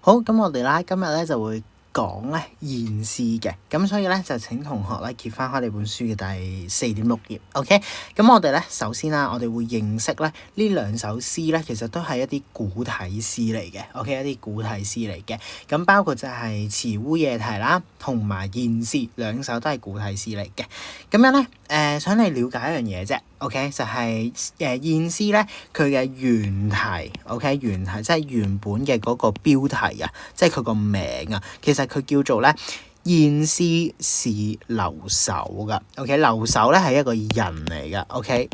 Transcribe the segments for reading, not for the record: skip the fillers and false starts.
好，咁我哋啦，今日咧就會講咧現詩嘅，咁所以咧就請同學咧揭翻開你本書嘅第4.6頁 ，OK？咁我哋咧首先啦，我哋會認識咧呢兩首詩咧，其實都係一啲古體詩嚟嘅 ，OK？一啲古體詩嚟嘅，咁包括就係慈烏夜啼啦，同埋現詩兩首都係古體詩嚟嘅。咁樣咧，想你了解一樣嘢啫。OK， 就係現詩咧，佢嘅原題 ，OK， 原題即係原本嘅嗰個標題啊，即係佢個名啊，其實佢叫做咧現詩是留守噶 ，OK， 留守咧係一個人嚟噶 ，OK，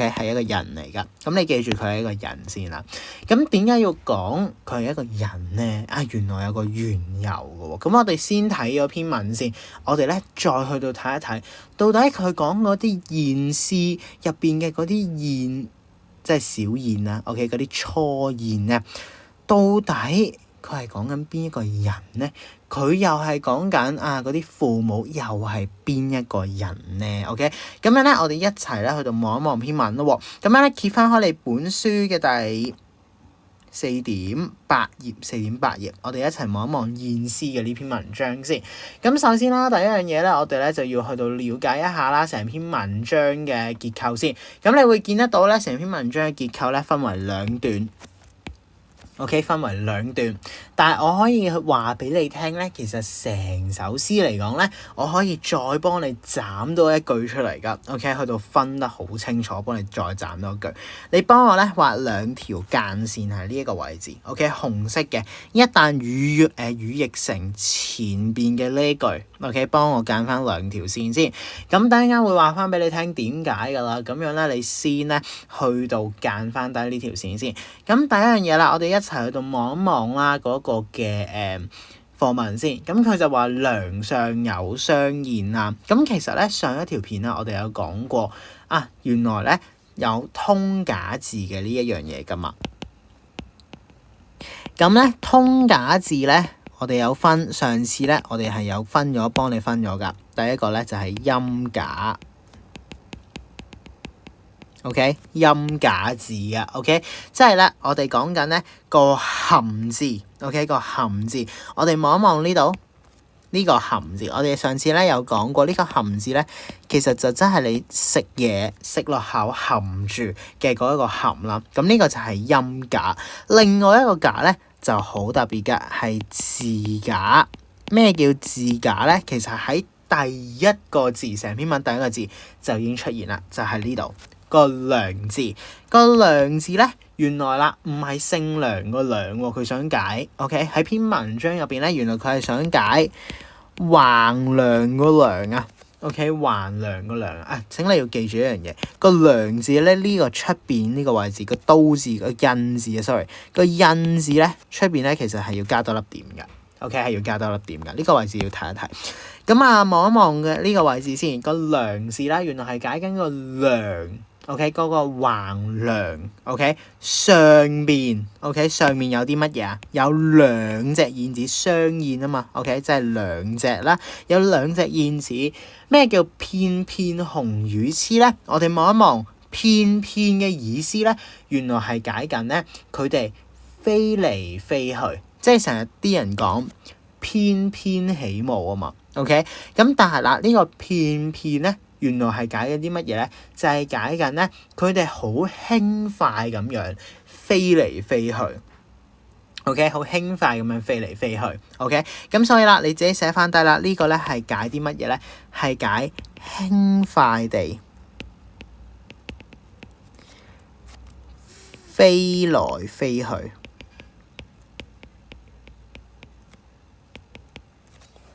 係一個人嚟噶，咁你記住佢係一個人先啦。咁點解要講佢係一個人咧？原來有個緣由嘅喎。咁我哋先睇咗篇文先，我哋咧再去到睇一睇，到底佢講嗰啲現詩入邊嘅嗰啲現，即係小現啦 ，OK， 嗰啲初現咧，到底佢係講緊邊一個人咧？佢又係講緊嗰啲父母又係邊一個人咧 ？OK， 咁樣咧，我哋一齊咧去到望一望篇文咯。咁樣咧，揭翻開你本書嘅第4.8頁，我哋一齊望一望現詩嘅呢篇文章先。咁首先啦，第一樣嘢咧，我哋咧就要去到了解一下啦，成篇文章嘅結構先。咁你會見得到咧，成篇文章嘅結構咧分為兩段。OK， 分為兩段，但係我可以話俾你聽咧，其實成首詩嚟講咧，我可以再幫你斬多一句出嚟噶。OK， 去到分得好清楚，幫你再斬多一句。你幫我咧畫兩條間線喺呢一個位置。OK， 紅色嘅，一旦語譯成前邊嘅呢句 ，OK， 幫我間翻兩條線先。咁等陣間會話翻俾你聽點解噶啦。咁樣咧，你先咧去到間翻低呢條線先。咁第一樣嘢啦，我哋一齊去到望一望啦嗰個嘅課文先。咁佢就話梁上有相現啊。咁其實咧上一條片啦，我哋有講過原來咧有通假字嘅呢一樣嘢噶嘛。咁咧通假字咧，我哋有分，上次咧我哋係有分咗，幫你分咗噶。第一個咧就係音假。OK， 音假字啊 ，OK， 即係咧，我哋講緊咧個含字 ，OK， 個含字，我哋望一望呢度呢個含字，我哋上次咧有講過呢個含字咧，其實就真係你食嘢食落口含住嘅嗰一個含啦。咁呢個就係音假，另外一個假咧就好特別嘅係字假。咩叫字假咧？其實喺第一個字，成篇文第一個字就已經出現啦，就係呢度。個梁字，個梁字咧，原來啦唔係姓梁個梁喎，佢想解 OK 喺篇文章入邊咧，原來佢係想解橫梁個梁啊 OK， 橫梁個梁請你要記住一樣嘢，個梁字咧呢個出邊呢個位置個刀字個印字，sorry 個印字咧出邊咧其實係要加多粒點噶 OK， 係要加多粒點噶，呢個位置要睇一睇。咁望一望嘅呢個位置先，個梁字啦，原來係解緊個梁。OK， 嗰個橫梁 ，OK， 上面 ，OK， 上面有啲乜嘢啊？有兩隻燕子相現啊嘛 ，OK， 即係兩隻啦，有兩隻燕子。咩叫片片紅羽雌咧？我哋望一望片片嘅意思咧，原來係解緊咧佢哋飛嚟飛去，即係成日啲人講翩翩起舞啊嘛 ，OK， 咁但係啦，呢個片片咧。原來係解緊啲乜嘢咧？就係解緊咧，佢哋好輕快咁樣飛嚟飛去。OK， 好輕快咁樣飛嚟飛去。OK， 咁所以啦，你自己寫翻低啦。呢個咧係解啲乜嘢咧？係解輕快地飛來飛去。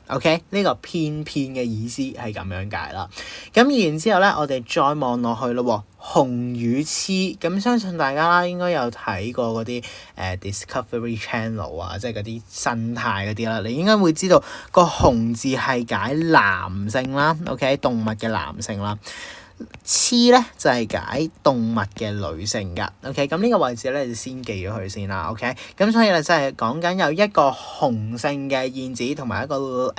OK， 呢個片片嘅意思係咁樣解啦。咁然之後咧，我哋再望落去咯。紅羽雌，咁相信大家啦應該有睇過嗰啲Discovery Channel 啊，即係嗰啲生態嗰啲啦。你應該會知道個紅字係解男性啦。OK， 動物嘅男性啦。雌咧就係解動物嘅女性噶 ，OK， 咁呢個位置咧就先記咗佢先啦 ，OK， 咁所以咧真係講緊有一個雄性嘅燕子同埋一個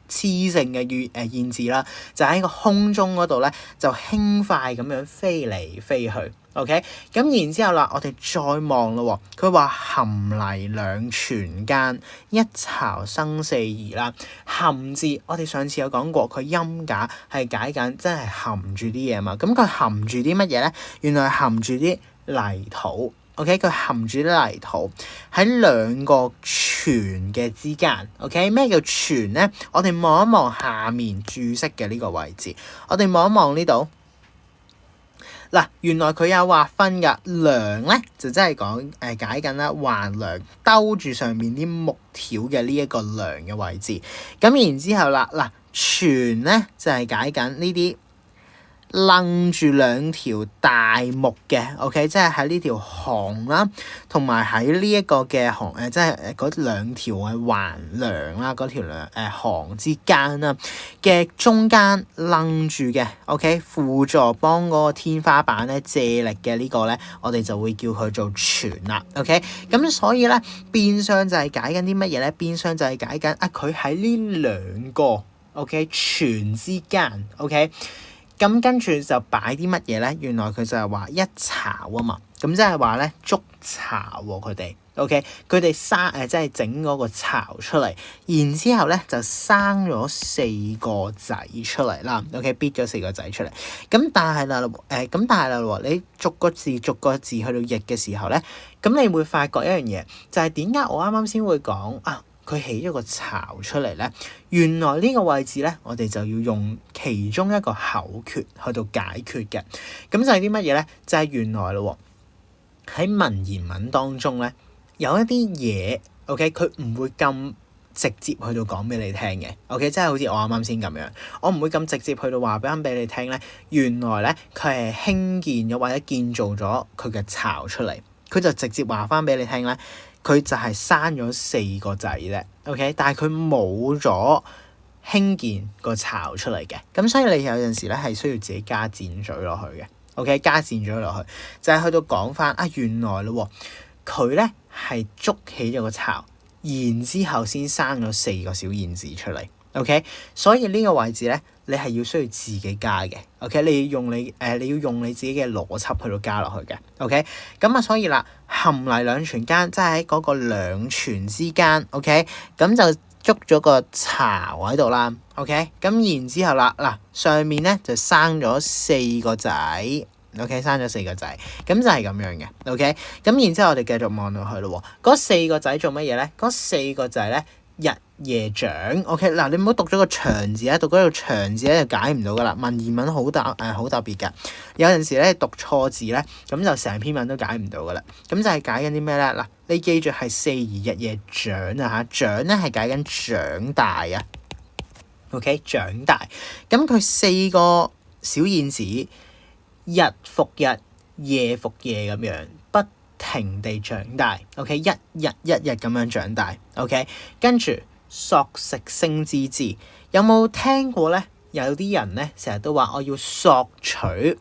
雌性嘅燕子啦，就喺個空中嗰度咧就輕快咁樣飛嚟飛去 OK，咁然之後啦，我哋再望咯喎，佢話含泥兩泉間，一巢生四兒啦。含字我哋上次有講過，佢音架係解緊，真係含住啲嘢嘛。咁佢含住啲乜嘢咧？原來係含住啲泥土。OK， 佢含住啲泥土喺兩個泉嘅之間。OK， 咩叫泉咧？我哋望一望下面注釋嘅呢個位置，我哋望一望呢度。嗱，原來佢有劃分㗎，梁咧就真係講解緊啦，橫梁兜住上面啲木條嘅呢一個梁嘅位置。咁然之後啦，嗱，泉咧就係解緊呢啲楞住兩條大木嘅 ，OK， 即係喺呢條行啦，同埋喺呢一個嘅行即係嗰兩條嘅橫梁啦，嗰條行之間啦嘅中間楞住嘅 ，OK， 輔助幫嗰個天花板咧借力嘅呢個咧，我哋就會叫佢做泉啦 ，OK， 咁所以咧變相就係解緊啲乜嘢咧？變相就係解緊佢喺呢兩個 OK 泉之間 OK。咁跟住就擺啲乜嘢咧？原來佢就係話一巢啊嘛，咁即係話咧築巢喎佢哋 ，OK， 佢哋即係整嗰個巢出嚟，然之後咧就生咗4個仔出嚟啦 ，OK， 逼咗4個仔出嚟。咁但係啦，你逐個字去到譯嘅時候咧，咁你會發覺一樣嘢，就係點解我啱啱先會講佢起咗個巢出嚟咧，原來呢個位置咧，我哋就要用其中一個口訣去到解決嘅。咁就係啲乜嘢咧？就係原來咯喺文言文當中咧，有一啲嘢 ，OK， 佢唔會咁直接去到講俾你聽嘅 ，OK， 即係好似我啱啱先咁樣，我唔會咁直接去到話俾你聽咧。原來咧佢係興建咗或者建造咗佢嘅巢出嚟，佢就直接話翻俾你聽咧。佢就係生咗4個仔啫 ，OK， 但係佢冇咗興建個巢出嚟嘅，咁所以你有陣時咧係需要自己加箭嘴落去嘅 ，OK， 加箭嘴落去就係去到講翻原來咯，佢咧係築起咗個巢，然之後先生咗4個小燕子出嚟 ，OK， 所以呢個位置咧你係要需要自己加嘅 ，OK， 你要用你自己嘅邏輯去到加落去嘅 ，OK， 咁所以啦。含泥兩泉間，即係喺嗰個兩泉之間 ，OK， 咁就築咗個巢喺度啦 ，OK， 咁然之後啦，嗱上面咧就生咗4個仔 ，OK， 生咗4個仔，咁就係咁樣嘅 ，OK， 咁然之後我哋繼續望落去咯喎，嗰4個仔做乜嘢咧？嗰4個仔咧日夜長 ，OK， 嗱你唔好讀咗個長字啊，讀嗰個長字咧就解唔到噶啦，文言文好特別噶，有陣時咧讀錯字咧，咁就成篇文都解唔到噶啦，咁就係解緊啲咩咧？嗱，你記住係4兒日夜長啊嚇，長咧係解緊長大啊 ，OK， 長大，咁佢4個小燕子日復日，夜復夜咁樣不停地長大 ，OK， 一日咁樣長大 ，OK， 跟住。索食聲孜孜，有冇聽過咧？有啲人咧成日都話我要索取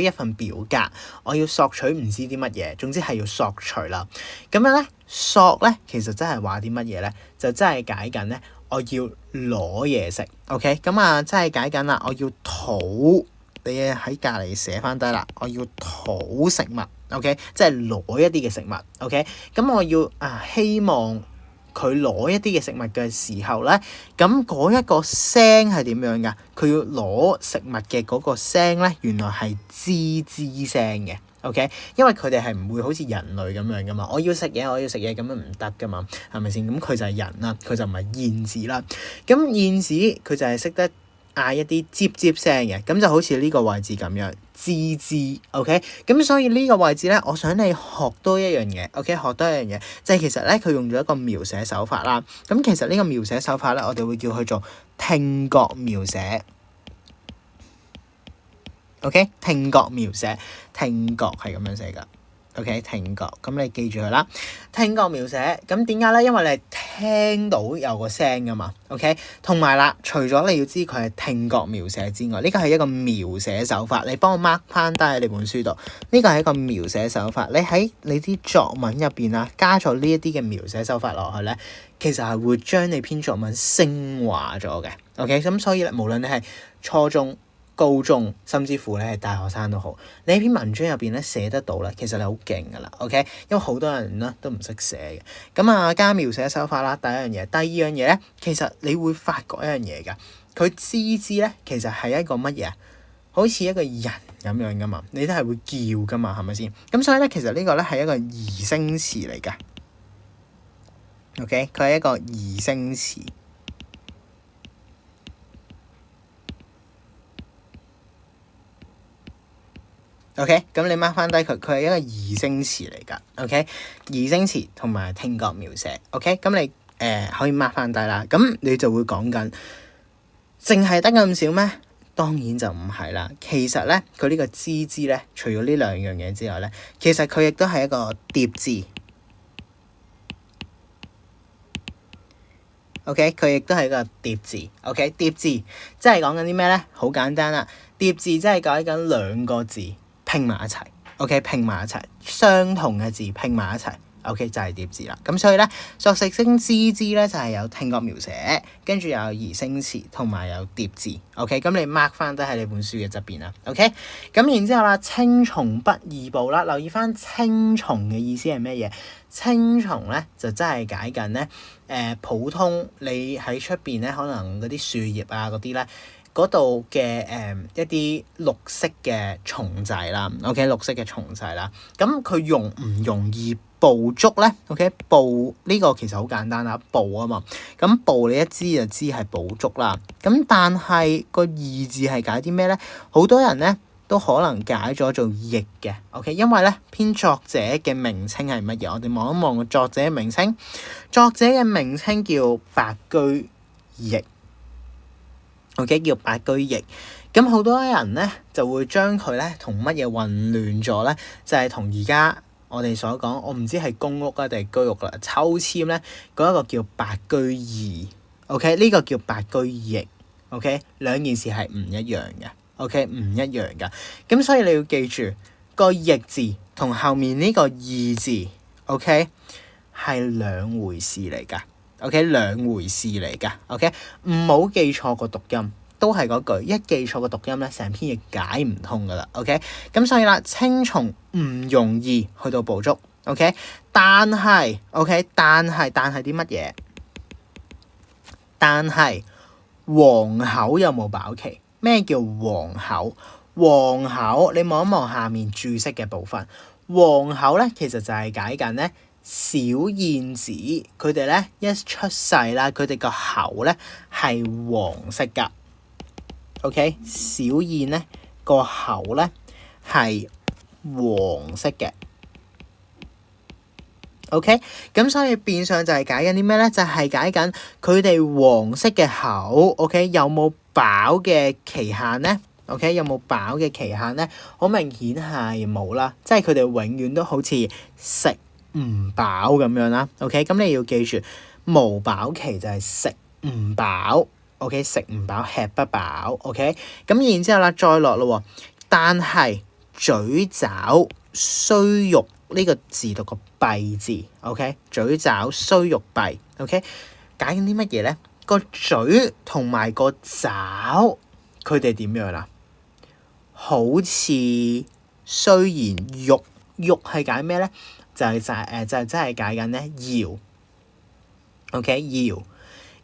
一份表格，我要索取唔知啲乜嘢，總之係要索取啦。咁樣咧，索咧其實真係話啲乜嘢咧？就真係解緊咧，我要攞嘢食。OK， 咁真係解緊啦，我要討，你喺隔離寫翻低啦，我要討食物。OK， 即係攞一啲嘅食物。OK， 咁我要希望。佢攞一啲嘅食物嘅時候咧，咁嗰一個聲係點樣㗎？佢要攞食物嘅嗰個聲咧，原來係吱吱聲嘅 ，OK？ 因為佢哋係唔會好似人類咁樣噶嘛，我要食嘢咁樣唔得噶嘛，係咪先？咁佢就係人啦，佢就唔係燕子啦。咁燕子佢就係識得嗌一啲吱吱聲嘅，咁就好似呢個位置咁樣。吱吱 OK， 咁所以呢個位置咧，我想你學多一樣嘢 ，OK， 學多一樣嘢，就係其實咧佢用咗一個描寫手法啦。咁其實呢個描寫手法咧，我哋會叫佢做聽覺描寫 ，OK， 聽覺描寫，聽覺係咁樣寫噶。OK， 聽覺，咁你記住佢啦。聽覺描寫，咁點解咧？因為你係聽到有個聲噶嘛。OK， 同埋啦，除咗你要知佢係聽覺描寫之外，呢個係一個描寫手法。你幫我 mark 翻低喺你本書度，呢個係一個描寫手法。你喺你啲作文入邊啊，加咗呢一啲嘅描寫手法落去咧，其實係會將你篇作文升華咗嘅。OK， 咁所以咧，無論你係初中、高中，甚至乎你係大學生都好，你喺篇文章入邊咧寫得到咧，其實你好勁噶啦，OK？因為好多人咧都唔識寫嘅。咁啊，加描寫手法啦，第一樣嘢，第二樣嘢咧，其實你會發覺一樣嘢噶，佢吱吱咧，其實係一個乜嘢啊？好似一個人咁樣噶嘛，你都係會叫噶嘛，係咪先？咁所以咧，其實呢個咧係一個擬聲詞嚟噶，OK？佢係一個擬聲詞。OK，咁你 mark 翻低佢，佢係一個擬聲詞嚟㗎。OK，擬聲詞同埋聽覺描寫。OK，咁你可以 mark 翻低啦。咁你就會講緊，淨係得咁少咩？當然就唔係啦。其實咧，佢呢個吱吱咧，除咗呢兩樣嘢之外咧，其實佢亦都係一個疊字。OK，佢亦都係一個疊字。OK，疊字即係講緊啲咩咧？好簡單啦，疊字即係講緊兩個字拼埋一齊，OK， 拼埋一齊，相同嘅字拼埋一齊，OK 就係疊字啦。咁所以咧，索食聲吱吱咧就係有聽覺描寫，跟住又有擬聲詞同埋有疊字，OK。咁你 mark 翻都喺你本書嘅側邊啦，OK。咁然之後啦，青蟲不二步啦，留意翻青蟲嘅意思係咩嘢？青蟲咧就真係解緊咧，普通你喺出邊咧，可能嗰啲樹葉啊嗰啲咧。嗰度嘅一啲綠色嘅蟲仔啦 ，OK， 綠色嘅蟲仔啦，咁佢容唔容易捕捉咧 ？OK， 捕呢個其實好簡單啦，捕啊嘛，咁捕你一知就知係捕捉啦。咁但係個義字係解啲咩咧？好多人咧都可能解咗做翼嘅 ，OK， 因為咧篇作者嘅名稱係乜嘢？我哋望一望個作者嘅名稱，作者嘅名稱叫白居易。OK， 叫白居易，咁好多人咧就會將佢咧同乜嘢混亂咗咧？就係同而家我哋所講，我唔知係公屋啊定係居屋啦，抽籤咧嗰一個叫白居易。OK， 呢個叫白居易。OK， 兩件事係唔一樣嘅。OK， 唔一樣噶。咁所以你要記住個易字同後面呢個義字 ，OK 係兩回事嚟噶。OK， 兩回事嚟㗎。OK， 唔好記錯個讀音，都係嗰句，一記錯個讀音咧，成篇嘢解唔通㗎啦。OK， 咁所以啦，青蟲唔容易去到捕捉。OK， 但係 OK， 但係啲乜嘢？但係黃口有冇飽期？咩叫黃口？黃口你望一望下面注釋嘅部分，黃口咧其實就係解緊咧。小燕子佢哋咧一出世啦，佢哋個口咧係黃色噶。OK， 小燕咧個口咧係黃色嘅。OK， 咁所以變相就係解緊啲咩咧？就係解緊佢哋黃色嘅口。OK， 有冇飽嘅期限咧 ？OK， 有冇飽嘅期限咧？好明顯係冇啦，即係佢哋永遠都好似食唔飽咁樣啦，OK， 咁你要記住無飽期就係食唔飽 ，OK， 食唔飽吃不飽 ，OK， 咁然之後啦再落咯，但係嘴爪雖肉呢個字讀個閉字 ，OK， 嘴爪雖肉閉 ，OK， 解緊啲乜嘢咧？個嘴同埋個爪佢哋點樣啦？好似雖然肉係解咩咧？就真係解緊咧搖 ，OK 搖，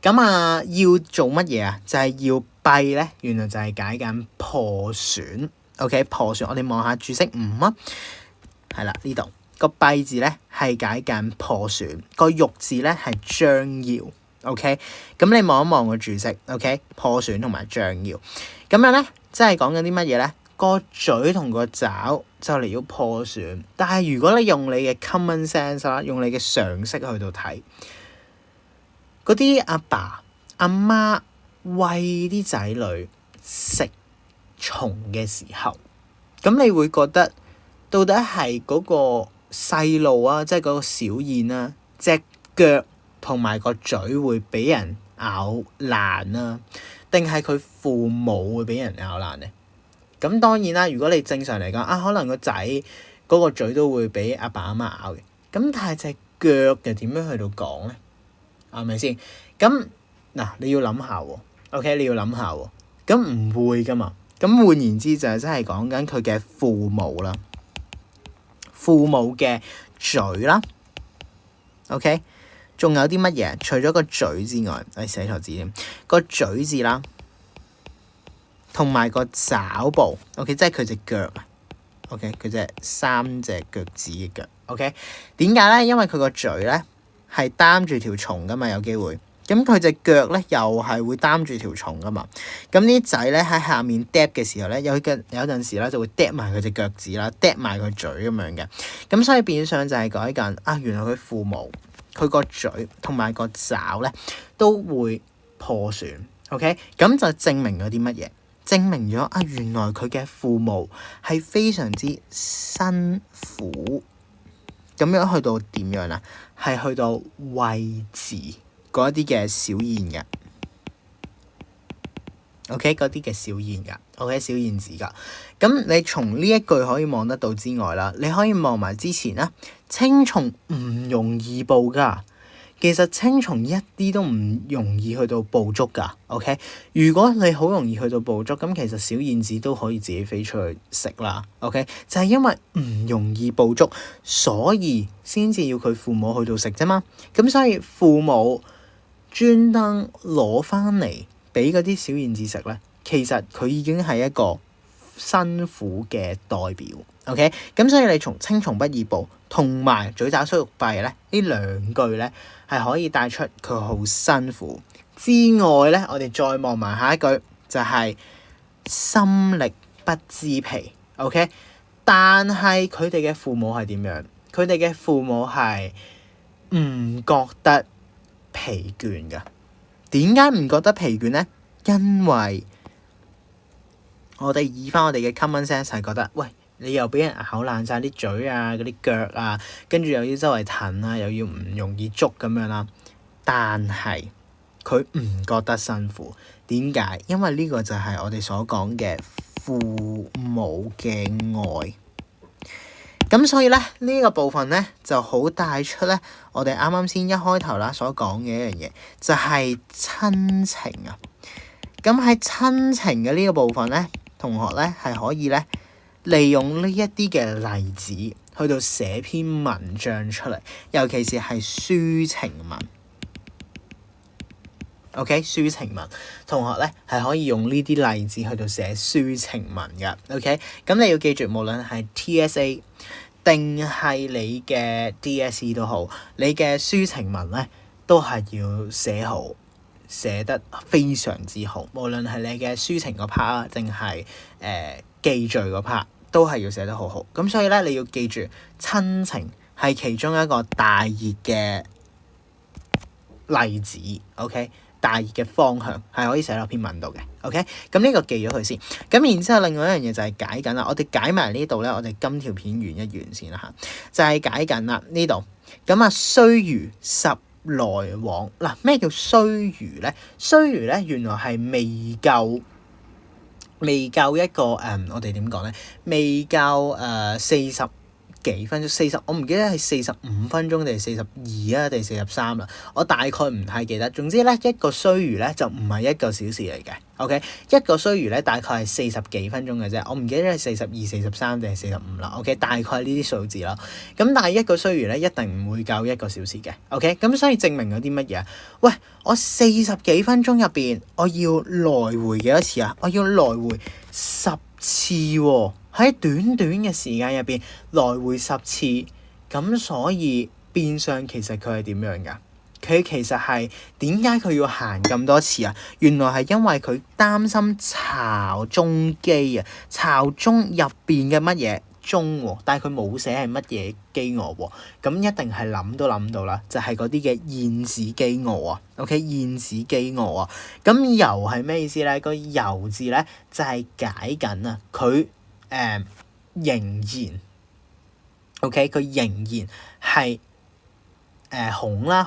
咁啊要做乜嘢啊？就係要閉咧，原來就係解緊破損 ，OK 破損。我哋望下注釋5啊，係啦呢度個閉字咧係解緊破損，個肉字咧係將要 ，OK。咁你望一望個注釋 ，OK 破損同埋將要，咁樣咧即係講緊啲乜嘢咧？個嘴同個爪就嚟要破損，但係如果你用你嘅 common sense 啦，用你嘅常識去到睇，嗰啲阿爸阿媽餵啲仔女食蟲嘅時候，咁你會覺得到底係嗰個細路啊，即係嗰個小燕啊，隻腳同埋個嘴會俾人咬爛啊，定係佢父母會俾人咬爛咧？咁當然啦，如果你正常嚟講啊，可能個仔嗰個嘴都會俾阿爸阿媽咬嘅。咁但係隻腳又點樣去到講咧？係咪先？咁嗱，你要諗下喎。OK， 你要諗下喎。咁唔會噶嘛。咁換言之就係真係講緊佢嘅父母啦，父母嘅嘴啦。OK， 仲有啲乜嘢？除咗個嘴之外，我寫錯字添，個嘴字啦，同埋個爪部。OK， 即係佢隻腳啊。OK， 佢隻3隻腳趾嘅腳。OK， 點解咧？因為佢個嘴咧係擔住條蟲噶嘛，有機會。咁佢隻腳咧又係會擔住條蟲噶嘛。咁啲仔咧喺下面嗒嘅時候咧，有陣時咧就會嗒埋佢隻腳趾啦，嗒埋佢嘴咁樣嘅。咁所以變相就係講緊啊，原來佢父母佢個嘴同埋個爪咧都會破損。OK， 咁就證明咗啲乜嘢？證明咗啊，原來佢嘅父母係非常之辛苦咁樣去到點樣啊？係去到餵飼嗰一啲嘅小燕嘅。OK， 嗰啲嘅小燕㗎。OK， 小燕子㗎。咁你從呢一句可以望得到之外啦，你可以望埋之前啦。青蟲唔容易捕㗎。其實青蟲一啲都唔容易去到捕捉㗎。OK， 如果你好容易去到捕捉，咁其實小燕子都可以自己飛出去食啦。OK， 就係因為唔容易捕捉，所以先至要佢父母去到食啫嘛。咁所以父母專登攞翻嚟俾嗰啲小燕子食咧，其實佢已經係一個辛苦嘅代表。OK， 咁所以你從青蟲不易捕同埋嘴爪雖欲閉咧，呢兩句咧係可以帶出佢好辛苦之外咧，我哋再望埋下一句就係心力不知疲。OK， 但係佢哋嘅父母係點樣？佢哋嘅父母係唔覺得疲倦㗎。點解唔覺得疲倦咧？因為我哋以翻我哋嘅 common sense 係覺得，喂，你又俾人咬爛晒啲嘴啊、嗰啲腳啊，跟住又要周圍騰啊，又要唔容易捉咁樣啦。但係佢唔覺得辛苦，點解？因為呢個就係我哋所講嘅父母嘅愛。咁所以咧，呢個部分咧就好帶出咧，我哋啱啱先一開頭啦所講嘅一樣嘢，就係親情啊。咁喺親情嘅呢個部分咧，同學咧係可以咧利用呢一啲嘅例子去到寫篇文章出嚟，尤其是係抒情文。OK， 抒情文，同學咧係可以用呢啲例子去到寫抒情文㗎。OK， 咁你要記住，無論係 TSA 定係你嘅 DSE 都好，你嘅抒情文咧都係要寫好，寫得非常之好。無論係你嘅抒情嗰 part 啊，定係記敘嗰 part，都係要寫得好好。咁所以咧，你要記住，親情係其中一個大熱嘅例子。OK。大熱嘅方向係可以寫落篇文度嘅。OK， 咁呢個記咗佢先。咁然之後，另外一樣嘢就係解緊啦。我哋解埋呢度咧，我哋今條片完一完先啦嚇。就係解緊啦呢度。咁啊，須臾十來往嗱，咩叫須臾咧？須臾咧，原來係未夠一個我哋點講咧？未夠40幾分鐘，40，我唔記得係45分鐘定係42啊，定係43啦。我大概唔太記得。總之咧，一個須臾咧就唔係1個小時嚟嘅。OK， 一個須臾咧大概係40幾分鐘嘅啫。我唔記得係42、43定係45啦。OK， 大概呢啲數字啦。咁但係一個須臾咧一定唔會夠1個小時嘅。OK， 咁所以證明咗啲乜嘢啊？喂，我40幾分鐘入邊，我要來回幾多次啊？我要來回10次喎。喺短短嘅時間入邊來回10次，咁所以變相其實佢係點樣㗎？佢其實係點解佢要行咁多次啊？原來係因為佢擔心巢中飢啊，巢中入邊嘅乜嘢中喎，但係佢冇寫係乜嘢飢餓喎，咁一定係諗都諗到啦，就係嗰啲嘅燕子飢餓啊。OK， 燕子飢餓啊，咁猶係咩意思咧？個猶字咧就係解緊啊，佢仍然 OK， 佢仍然係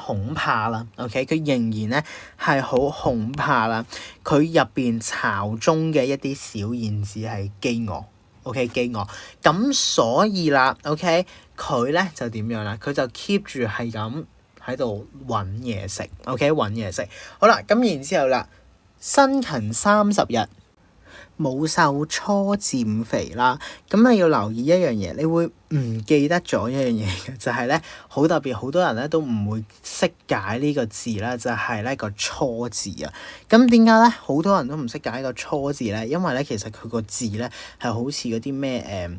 恐怕啦。OK， 佢仍然咧係好恐怕啦。佢入邊巢中嘅一啲小燕子係飢餓。OK， 飢餓咁所以啦。OK， 佢咧就點樣啦？佢就 keep 住係咁喺度揾嘢食。OK， 揾嘢食好啦。咁然之後啦，辛勤30日。冇瘦初漸肥啦。咁你要留意一樣嘢，你會唔記得咗一樣嘢嘅，就係咧好特別，好多人咧都唔會識解呢個字啦，就係咧個初字啊。咁點解咧好多人都唔識解個初字咧？因為咧其實佢個字咧係好似嗰啲咩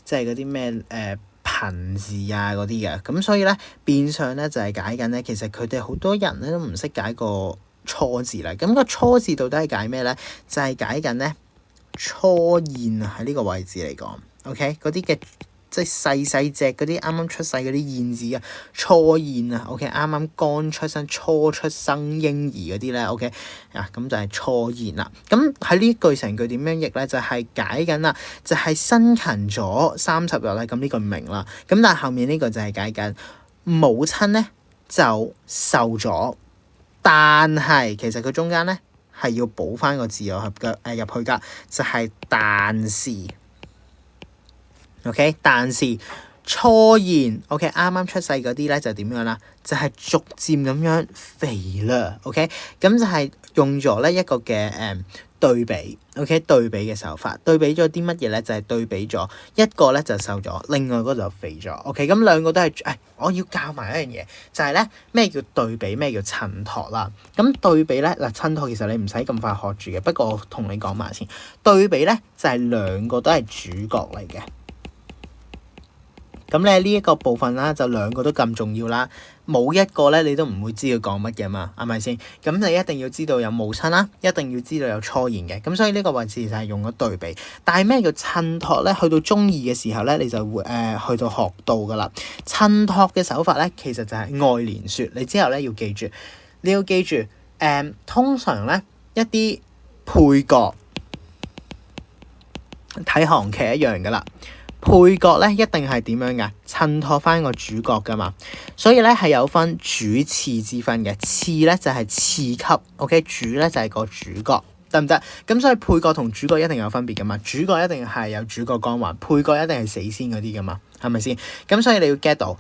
即係嗰啲咩貧字啊嗰啲嘅，咁所以咧變相咧就係解緊咧，其實佢哋好多人咧都唔識解個初字啦。咁個初字到底係解咩咧？就係解緊咧初燕啊，喺呢個位置嚟講 ，OK 嗰啲嘅即係細細隻嗰啲啱啱出世嗰啲燕子啊，初燕啊 ，OK 啱啱剛出生初出生嬰兒嗰啲咧 ，OK 啊，咁就係初燕啦。咁喺呢句成句點樣譯咧？就係解緊啦，就係辛勤咗30日咧。咁呢句唔明啦。咁但係後面呢個就係解緊母親咧就瘦咗，但係其實佢中間咧係要補翻個字入去㗎，就係但是。OK， 但是初燕 OK 啱啱出世嗰啲咧就點樣啦？就係逐漸咁樣肥啦。OK， 咁就係用咗咧一個嘅對比 OK 對比嘅手法，對比咗啲乜嘢咧？就係對比咗一個咧就瘦咗，另外嗰個就肥咗。OK， 咁兩個都係我要教埋一樣嘢，就係咧咩叫對比，咩叫襯托啦。咁對比咧嗱，襯托其實你唔使咁快學住嘅，不過我同你講埋先。對比咧就係兩個都係主角嚟嘅。咁咧呢一個部分啦，就兩個都咁重要啦，冇一個咧你都唔會知佢講乜嘅嘛，係咪先？咁你一定要知道有母親啦，一定要知道有初燕嘅，咁所以呢個位置就係用咗對比。但係咩叫襯托咧？去到中二嘅時候咧，你就會去到學到噶啦。襯托嘅手法咧，其實就係愛蓮說。你之後咧要記住，你要記住通常咧一啲配角睇韓劇一樣噶啦。配角咧一定係點樣㗎？襯托翻個主角㗎嘛，所以咧係有分主次之分嘅。次咧就係次級 ，OK， 主咧就係個主角，得唔得？咁所以配角同主角一定有分別㗎嘛。主角一定係有主角光環，配角一定係死先嗰啲㗎嘛，係咪先？咁所以你要 get 到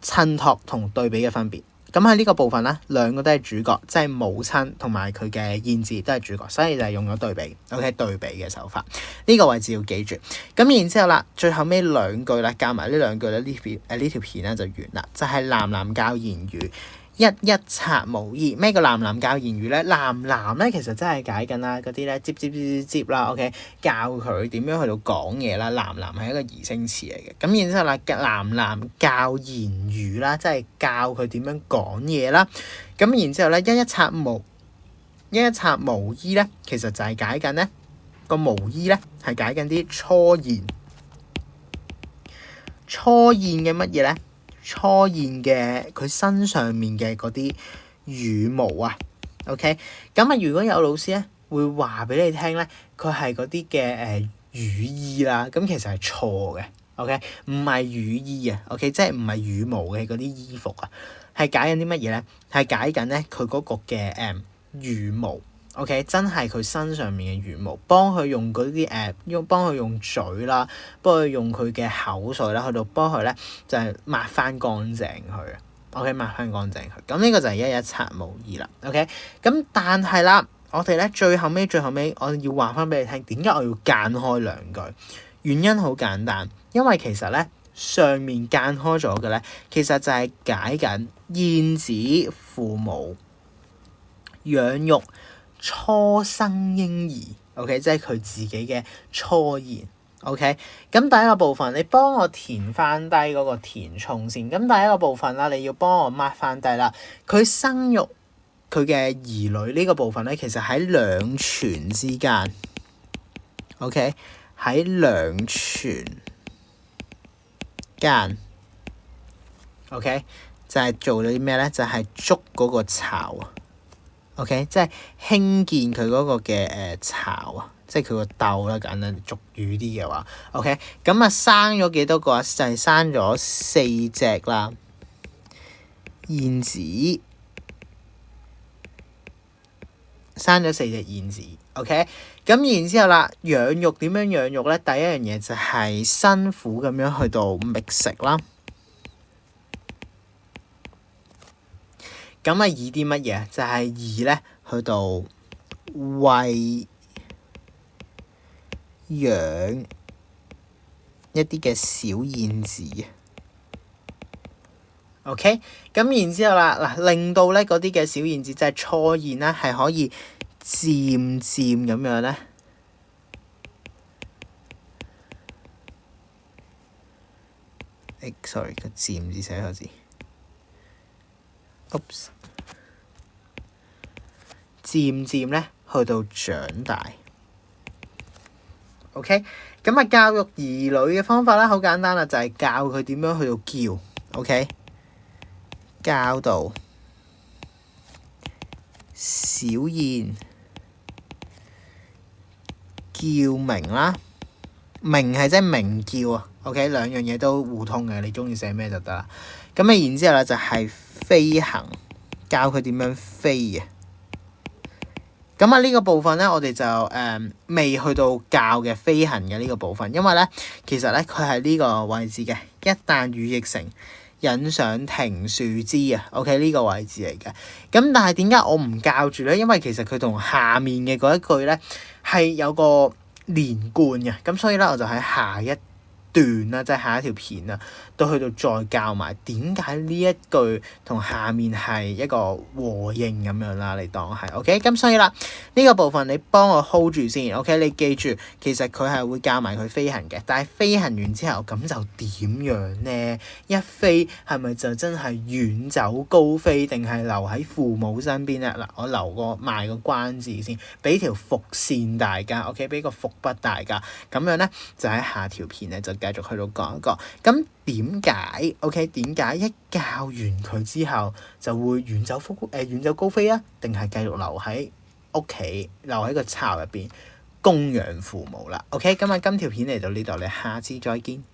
襯托同對比嘅分別。咁喺呢個部分咧，兩個都係主角，即係母親同埋佢嘅燕子都係主角，所以就係用咗對比 ，OK 對比嘅手法。呢個位置要記住。咁然之後啦，最後尾兩句啦，教埋呢兩句咧，呢條片咧就完啦。就係喃喃教言語，一一察無意。咩叫喃喃教言語咧？喃喃咧其實真係解緊啦，嗰啲咧接啦 ，OK， 教佢點樣去到講嘢啦。喃喃係一個擬聲詞嚟嘅。咁然之後啦，喃喃教言語啦，即係教佢點樣講嘢啦。咁然之後咧，一一察無意咧，其實就係解緊咧個無意咧，係解緊啲初燕。初燕嘅乜嘢咧？初燕嘅佢身上面嘅嗰啲羽毛啊 ，OK， 咁啊如果有老師咧會話俾你聽咧，佢係嗰啲嘅羽衣啦，咁其實係錯嘅 ，OK， 唔係羽衣啊 ，OK， 即係唔係羽毛嘅嗰啲衣服啊，係解緊啲乜嘢咧？係解緊咧佢嗰個嘅羽毛。OK， 真係佢身上面嘅羽毛，幫佢用嗰啲幫佢用嘴啦，幫佢用佢嘅口水啦，去到幫佢咧就係抹翻乾淨佢。OK， 抹翻乾淨佢。咁呢個就係一一察無意啦。OK， 咁但係啦，我哋咧最後尾，我要話翻俾你聽，點解我要間開兩句？原因好簡單，因為其實咧上面間開咗嘅咧，其實就係解緊燕子父母養育初生嬰兒 ，OK， 即係佢自己嘅初燕 ，OK。咁第一個部分，你幫我填翻低嗰個填充先。咁第一個部分啦，你要幫我 mark 翻低啦。佢生育佢嘅兒女呢個部分咧，其實喺兩全之間 ，OK， 喺兩全間 ，OK， 就係做咗啲咩咧？就係築嗰個巢啊。OK， 即係興建佢嗰個嘅巢啊，即係佢個竇啦，簡單俗語啲嘅話。OK， 咁啊生咗幾多個啊？就係生咗4隻啦，燕子生咗4隻燕子。OK， 咁然之後啦，養育點樣養育咧？第一樣嘢就係辛苦咁樣去到覓食啦。咁啊，以啲乜嘢？就係以咧去到餵養一啲嘅小燕子。OK， 咁然之後啦，嗱，令到咧嗰啲嘅小燕子即係初燕啦，係可以漸漸咁樣咧，sorry 個漸字寫錯字 ，oops， 漸漸咧去到長大。OK， 咁啊教育兒女嘅方法咧好簡單啦，就係教佢點樣去到叫。OK。教導小燕叫鳴啦，鳴係即係鳴叫啊。OK， 兩樣嘢都互通嘅，你中意寫咩就得啦。咁啊，然之後咧就係飛行，教佢點樣飛嘅。咁啊，呢個部分咧，我哋就未去到教嘅飛行嘅呢個部分，因為咧其實咧佢係呢個位置嘅，一旦羽翼成，引上庭樹枝啊 ，OK 呢個位置嚟嘅。咁但係點解我唔教住咧？因為其實佢同下面嘅嗰一句咧係有個連貫嘅，咁所以咧我就喺下一段啦，即係下一條片啊，都去到再教埋點解呢一句同下面係一個和應咁樣啦，你當係 OK。咁所以啦，呢個部分你幫我 hold 住先 OK。你記住，其實佢係會教埋佢飛行嘅，但係飛行完之後咁就點樣呢？一飛係咪就真係遠走高飛，定係留喺父母身邊咧？嗱，我留個賣個關子先，俾條伏線大家 OK， 俾個伏筆大家，咁樣咧就喺下條片咧就繼續去到講一個咁點解 OK？ 點解一教完佢之後就會遠走高飛啊？定係繼續留喺屋企，留喺個巢入邊供養父母啦？OK，咁啊，今條片嚟到呢度，你下次再見。